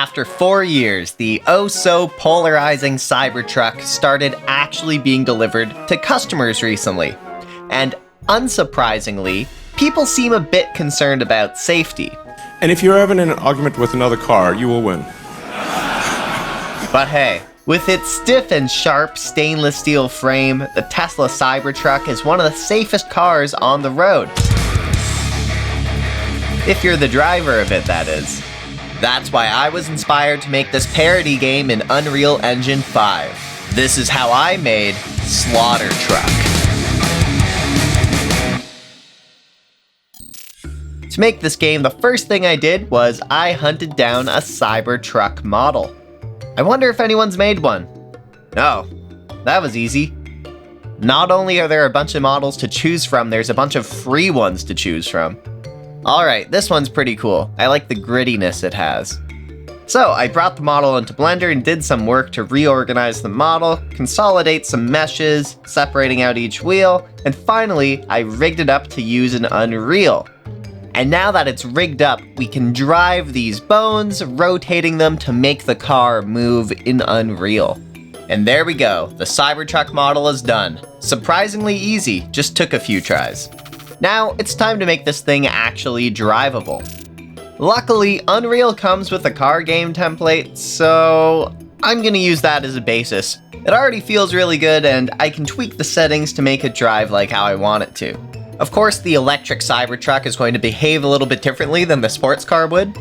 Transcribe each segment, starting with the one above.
After 4 years, the oh-so-polarizing Cybertruck started actually being delivered to customers recently. And unsurprisingly, people seem a bit concerned about safety. And if you're ever in an argument with another car, you will win. But hey, with its stiff and sharp stainless steel frame, the Tesla Cybertruck is one of the safest cars on the road. If you're the driver of it, that is. That's why I was inspired to make this parody game in Unreal Engine 5. This is how I made SlaughterTruck. To make this game, the first thing I did was I hunted down a Cybertruck model. I wonder if anyone's made one. Oh, that was easy. Not only are there a bunch of models to choose from, there's a bunch of free ones to choose from. Alright, this one's pretty cool. I like the grittiness it has. So, I brought the model into Blender and did some work to reorganize the model, consolidate some meshes, separating out each wheel, and finally, I rigged it up to use an Unreal. And now that it's rigged up, we can drive these bones, rotating them to make the car move in Unreal. And there we go, the Cybertruck model is done. Surprisingly easy, just took a few tries. Now, it's time to make this thing actually drivable. Luckily, Unreal comes with a car game template, so I'm gonna use that as a basis. It already feels really good, and I can tweak the settings to make it drive like how I want it to. Of course, the electric Cybertruck is going to behave a little bit differently than the sports car would.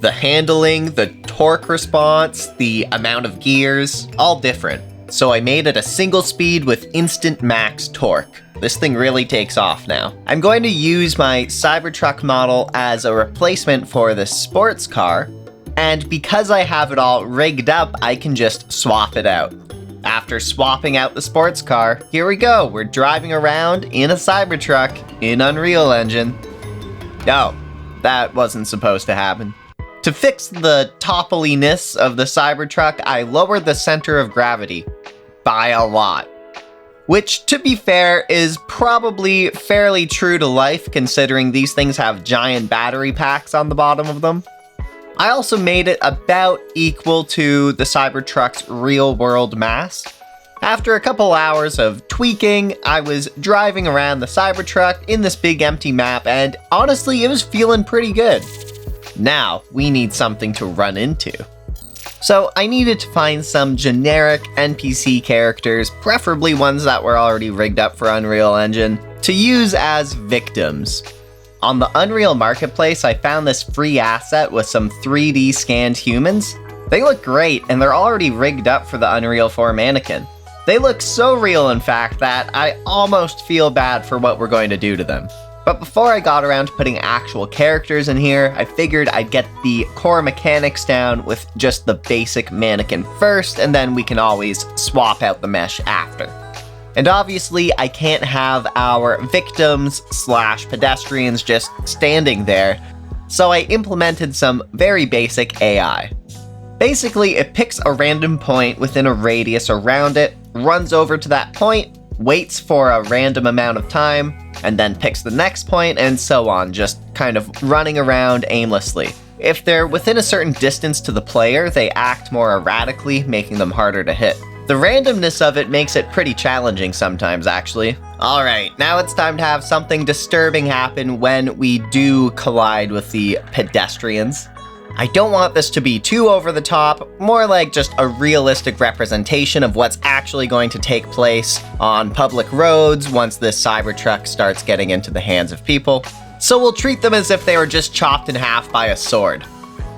The handling, the torque response, the amount of gears, all different. So I made it a single speed with instant max torque. This thing really takes off now. I'm going to use my Cybertruck model as a replacement for the sports car, and because I have it all rigged up, I can just swap it out. After swapping out the sports car, here we go, we're driving around in a Cybertruck in Unreal Engine. Oh, that wasn't supposed to happen. To fix the toppliness of the Cybertruck, I lowered the center of gravity by a lot. Which, to be fair, is probably fairly true to life considering these things have giant battery packs on the bottom of them. I also made it about equal to the Cybertruck's real-world mass. After a couple hours of tweaking, I was driving around the Cybertruck in this big empty map, and honestly, it was feeling pretty good. Now, we need something to run into. So I needed to find some generic NPC characters, preferably ones that were already rigged up for Unreal Engine, to use as victims. On the Unreal Marketplace, I found this free asset with some 3D scanned humans. They look great, and they're already rigged up for the Unreal 4 mannequin. They look so real, in fact, that I almost feel bad for what we're going to do to them. But before I got around to putting actual characters in here, I figured I'd get the core mechanics down with just the basic mannequin first, and then we can always swap out the mesh after. And obviously, I can't have our victims/pedestrians just standing there, so I implemented some very basic AI. Basically, it picks a random point within a radius around it, runs over to that point, waits for a random amount of time, and then picks the next point, and so on, just kind of running around aimlessly. If they're within a certain distance to the player, they act more erratically, making them harder to hit. The randomness of it makes it pretty challenging sometimes, actually. Alright, now it's time to have something disturbing happen when we do collide with the pedestrians. I don't want this to be too over the top, more like just a realistic representation of what's actually going to take place on public roads once this Cybertruck starts getting into the hands of people. So we'll treat them as if they were just chopped in half by a sword.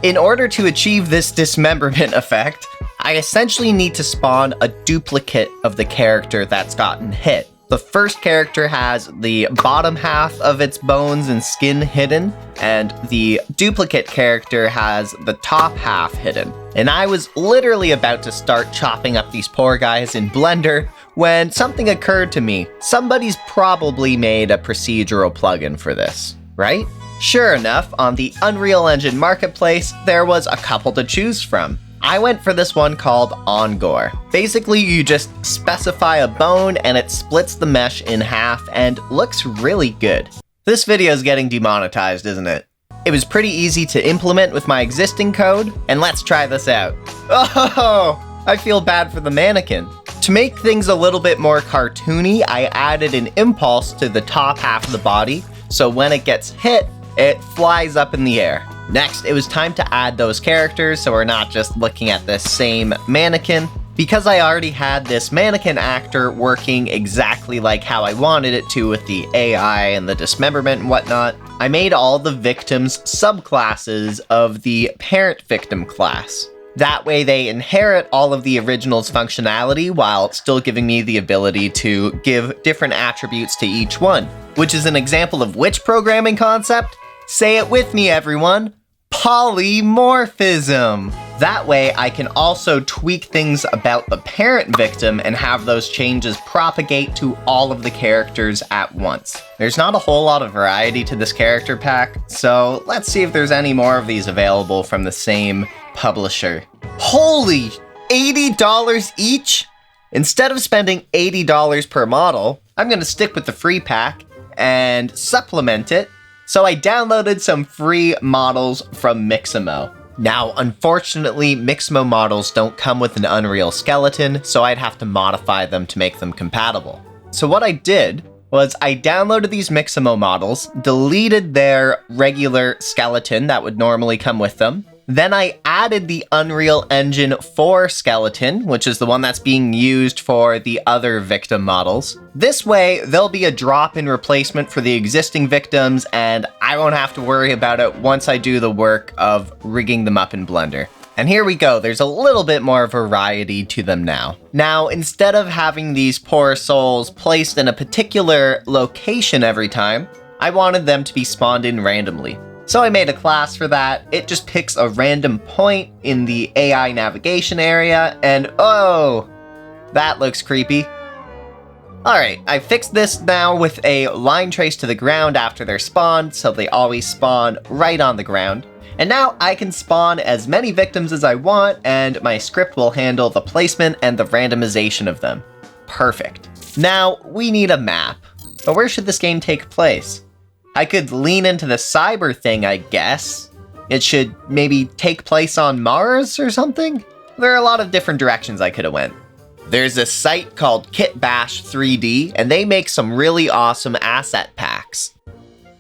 In order to achieve this dismemberment effect, I essentially need to spawn a duplicate of the character that's gotten hit. The first character has the bottom half of its bones and skin hidden, and the duplicate character has the top half hidden. And I was literally about to start chopping up these poor guys in Blender when something occurred to me. Somebody's probably made a procedural plugin for this, right? Sure enough, on the Unreal Engine Marketplace, there was a couple to choose from. I went for this one called Ongore. Basically, you just specify a bone and it splits the mesh in half and looks really good. This video is getting demonetized, isn't it? It was pretty easy to implement with my existing code, and let's try this out. Oh, I feel bad for the mannequin. To make things a little bit more cartoony, I added an impulse to the top half of the body, so when it gets hit, it flies up in the air. Next, it was time to add those characters, so we're not just looking at the same mannequin. Because I already had this mannequin actor working exactly like how I wanted it to with the AI and the dismemberment and whatnot, I made all the victims subclasses of the parent victim class. That way they inherit all of the original's functionality while still giving me the ability to give different attributes to each one. Which is an example of which programming concept? Say it with me, everyone. Polymorphism. That way I can also tweak things about the parent victim and have those changes propagate to all of the characters at once. There's not a whole lot of variety to this character pack, so let's see if there's any more of these available from the same publisher. Holy, $80 each? Instead of spending $80 per model, I'm gonna stick with the free pack and supplement it. So I downloaded some free models from Mixamo. Now, unfortunately, Mixamo models don't come with an Unreal skeleton, so I'd have to modify them to make them compatible. So what I did was I downloaded these Mixamo models, deleted their regular skeleton that would normally come with them. Then I added the Unreal Engine 4 skeleton, which is the one that's being used for the other victim models. This way, there'll be a drop-in replacement for the existing victims, and I won't have to worry about it once I do the work of rigging them up in Blender. And here we go, there's a little bit more variety to them now. Now, instead of having these poor souls placed in a particular location every time, I wanted them to be spawned in randomly. So I made a class for that. It just picks a random point in the AI navigation area, and oh, that looks creepy. Alright, I fixed this now with a line trace to the ground after they're spawned, so they always spawn right on the ground. And now I can spawn as many victims as I want, and my script will handle the placement and the randomization of them. Perfect. Now, we need a map. But where should this game take place? I could lean into the cyber thing, I guess. It should maybe take place on Mars or something? There are a lot of different directions I could have went. There's a site called Kitbash 3D, and they make some really awesome asset packs.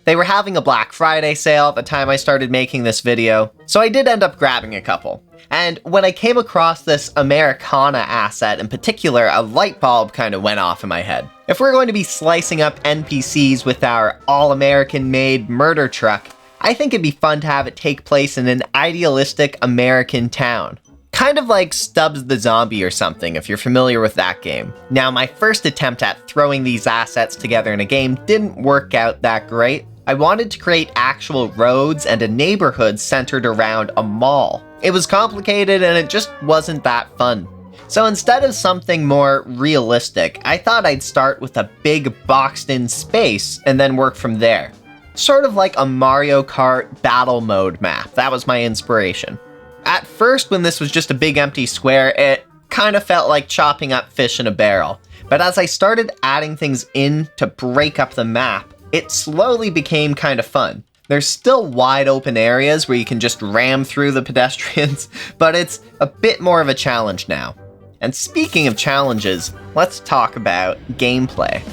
They were having a Black Friday sale at the time I started making this video, so I did end up grabbing a couple. And when I came across this Americana asset in particular, a light bulb kind of went off in my head. If we're going to be slicing up NPCs with our all-American made murder truck, I think it'd be fun to have it take place in an idealistic American town. Kind of like Stubbs the Zombie or something, if you're familiar with that game. Now, my first attempt at throwing these assets together in a game didn't work out that great. I wanted to create actual roads and a neighborhood centered around a mall. It was complicated and it just wasn't that fun. So instead of something more realistic, I thought I'd start with a big boxed-in space and then work from there. Sort of like a Mario Kart battle mode map. That was my inspiration. At first, when this was just a big empty square, it kind of felt like chopping up fish in a barrel. But as I started adding things in to break up the map, it slowly became kind of fun. There's still wide open areas where you can just ram through the pedestrians, but it's a bit more of a challenge now. And speaking of challenges, let's talk about gameplay.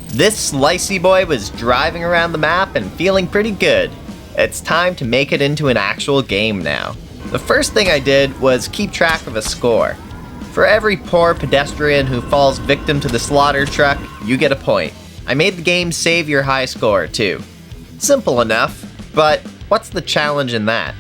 This slicey boy was driving around the map and feeling pretty good. It's time to make it into an actual game now. The first thing I did was keep track of a score. For every poor pedestrian who falls victim to the SlaughterTruck, you get a point. I made the game save your high score, too. Simple enough, but what's the challenge in that?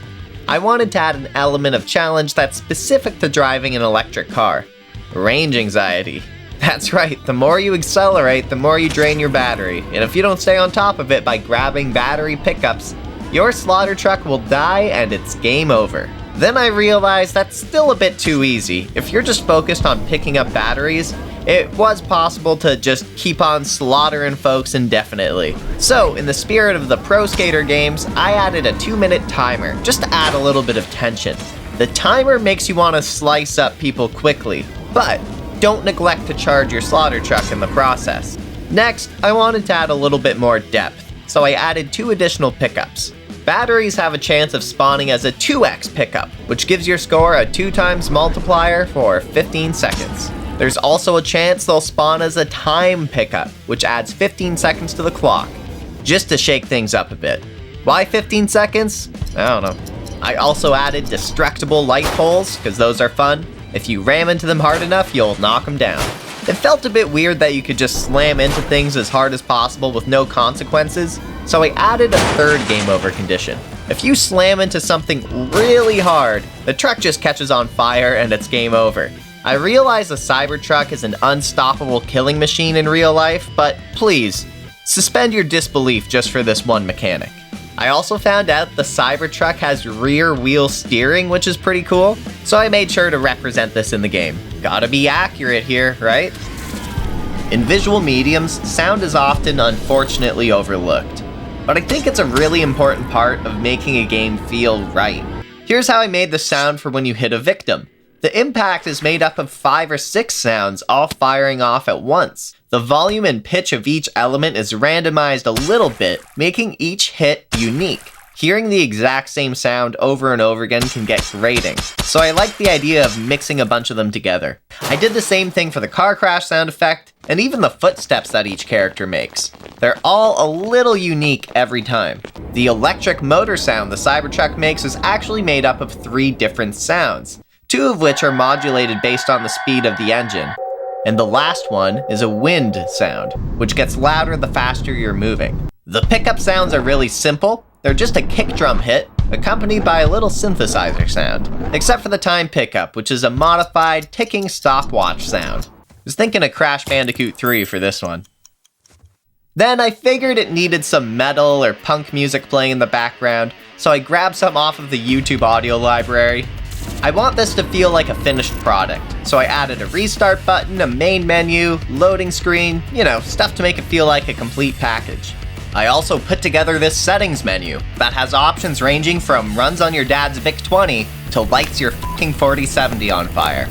I wanted to add an element of challenge that's specific to driving an electric car. Range anxiety. That's right, the more you accelerate, the more you drain your battery, and if you don't stay on top of it by grabbing battery pickups, your SlaughterTruck will die and it's game over. Then I realized that's still a bit too easy. If you're just focused on picking up batteries, it was possible to just keep on slaughtering folks indefinitely. So, in the spirit of the Pro Skater games, I added a 2-minute timer, just to add a little bit of tension. The timer makes you want to slice up people quickly, but don't neglect to charge your SlaughterTruck in the process. Next, I wanted to add a little bit more depth, so I added 2 additional pickups. batteries have a chance of spawning as a 2x pickup, which gives your score a 2 times multiplier for 15 seconds. There's also a chance they'll spawn as a time pickup, which adds 15 seconds to the clock, just to shake things up a bit. Why 15 seconds? I don't know. I also added destructible light poles, because those are fun. If you ram into them hard enough, you'll knock them down. It felt a bit weird that you could just slam into things as hard as possible with no consequences, so I added a third game over condition. If you slam into something really hard, the truck just catches on fire and it's game over. I realize the Cybertruck is an unstoppable killing machine in real life, but please, suspend your disbelief just for this one mechanic. I also found out the Cybertruck has rear wheel steering, which is pretty cool, so I made sure to represent this in the game. Gotta be accurate here, right? In visual mediums, sound is often unfortunately overlooked, but I think it's a really important part of making a game feel right. Here's how I made the sound for when you hit a victim. The impact is made up of 5 or 6 sounds all firing off at once. The volume and pitch of each element is randomized a little bit, making each hit unique. Hearing the exact same sound over and over again can get grating, so I like the idea of mixing a bunch of them together. I did the same thing for the car crash sound effect, and even the footsteps that each character makes. They're all a little unique every time. The electric motor sound the Cybertruck makes is actually made up of 3 different sounds, 2 of which are modulated based on the speed of the engine. And the last one is a wind sound, which gets louder the faster you're moving. The pickup sounds are really simple. They're just a kick drum hit, accompanied by a little synthesizer sound. Except for the time pickup, which is a modified ticking stopwatch sound. I was thinking of Crash Bandicoot 3 for this one. Then I figured it needed some metal or punk music playing in the background, so I grabbed some off of the YouTube audio library. I want this to feel like a finished product, so I added a restart button, a main menu, loading screen, stuff to make it feel like a complete package. I also put together this settings menu that has options ranging from runs on your dad's VIC-20 to lights your fucking 4070 on fire.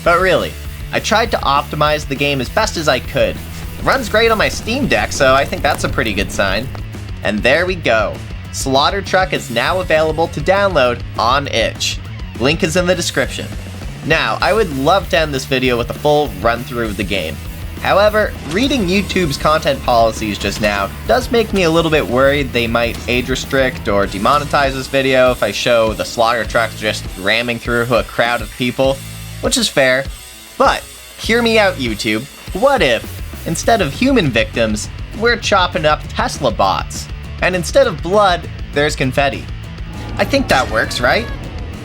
But really, I tried to optimize the game as best as I could. It runs great on my Steam Deck, so I think that's a pretty good sign. And there we go. SlaughterTruck is now available to download on itch. Link is in the description. Now, I would love to end this video with a full run-through of the game. However, reading YouTube's content policies just now does make me a little bit worried they might age restrict or demonetize this video if I show the SlaughterTruck just ramming through a crowd of people, which is fair. But, hear me out, YouTube. What if, instead of human victims, we're chopping up Tesla bots? And instead of blood, there's confetti. I think that works, right?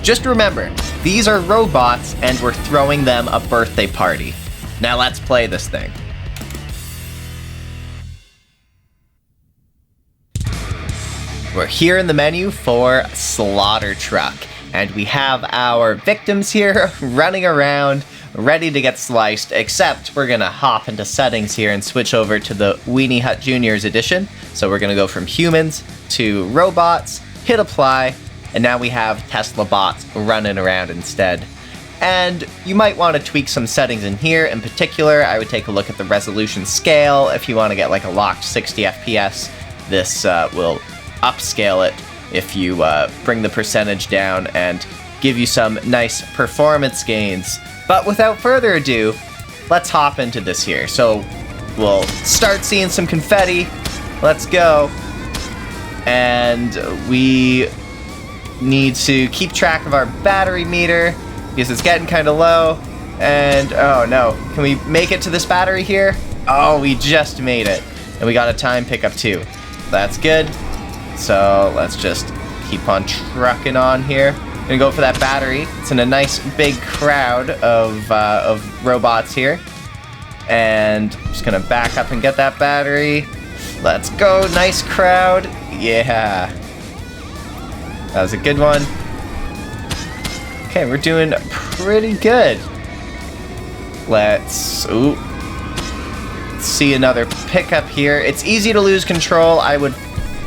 Just remember, these are robots and we're throwing them a birthday party. Now let's play this thing. We're here in the menu for SlaughterTruck, and we have our victims here running around, ready to get sliced, except we're gonna hop into settings here and switch over to the Weenie Hut Juniors edition. So we're gonna go from humans to robots, hit apply, and now we have Tesla bots running around instead. And you might want to tweak some settings in here. In particular, I would take a look at the resolution scale. If you want to get like a locked 60 FPS, this will upscale it if you bring the percentage down and give you some nice performance gains. But without further ado, let's hop into this here. So we'll start seeing some confetti. Let's go. And we need to keep track of our battery meter because it's getting kind of low. And oh no, can we make it to this battery here? Oh, we just made it. And we got a time pickup too. That's good. So let's just keep on trucking on here. Gonna go for that battery. It's in a nice big crowd of robots here. And I'm just gonna back up and get that battery. Let's go, nice crowd. Yeah. That was a good one. Okay, we're doing pretty good. Let's see another pickup here. It's easy to lose control. I would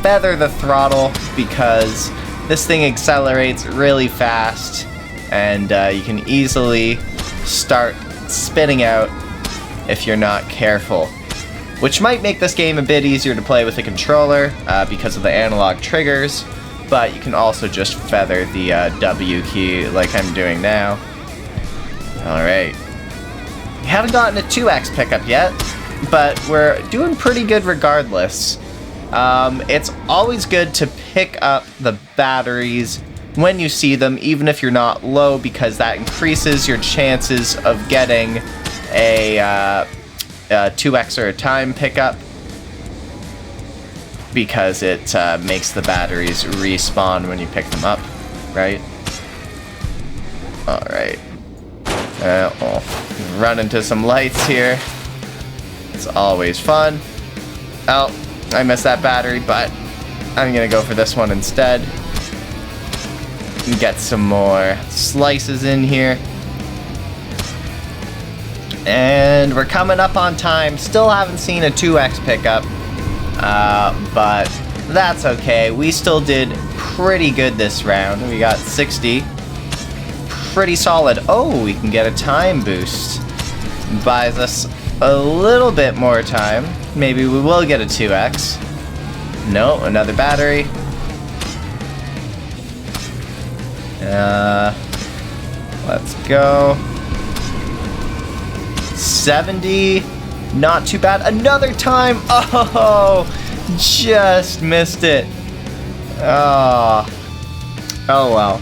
feather the throttle because this thing accelerates really fast and you can easily start spinning out if you're not careful. Which might make this game a bit easier to play with a controller because of the analog triggers. but you can also just feather the W key like I'm doing now. Alright. We haven't gotten a 2x pickup yet, but we're doing pretty good regardless. It's always good to pick up the batteries when you see them, even if you're not low, because that increases your chances of getting a 2x or a time pickup, because it makes the batteries respawn when you pick them up, right? Alright. We'll run into some lights here. It's always fun. Oh, I missed that battery, but I'm gonna go for this one instead. Get some more slices in here. And we're coming up on time. Still haven't seen a 2x pickup, but that's okay. We still did pretty good this round. We got 60. Pretty solid. Oh, we can get a time boost. Buys us a little bit more time. Maybe we will get a 2x. No, another battery. Let's go. 70. Not too bad. Another time. Oh, just missed it. Oh well.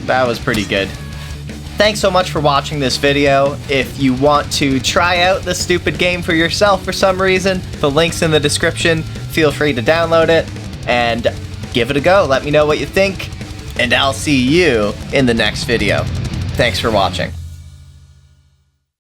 That was pretty good. Thanks so much for watching this video. If you want to try out this stupid game for yourself for some reason, the link's in the description. Feel free to download it and give it a go. Let me know what you think, and I'll see you in the next video. Thanks for watching.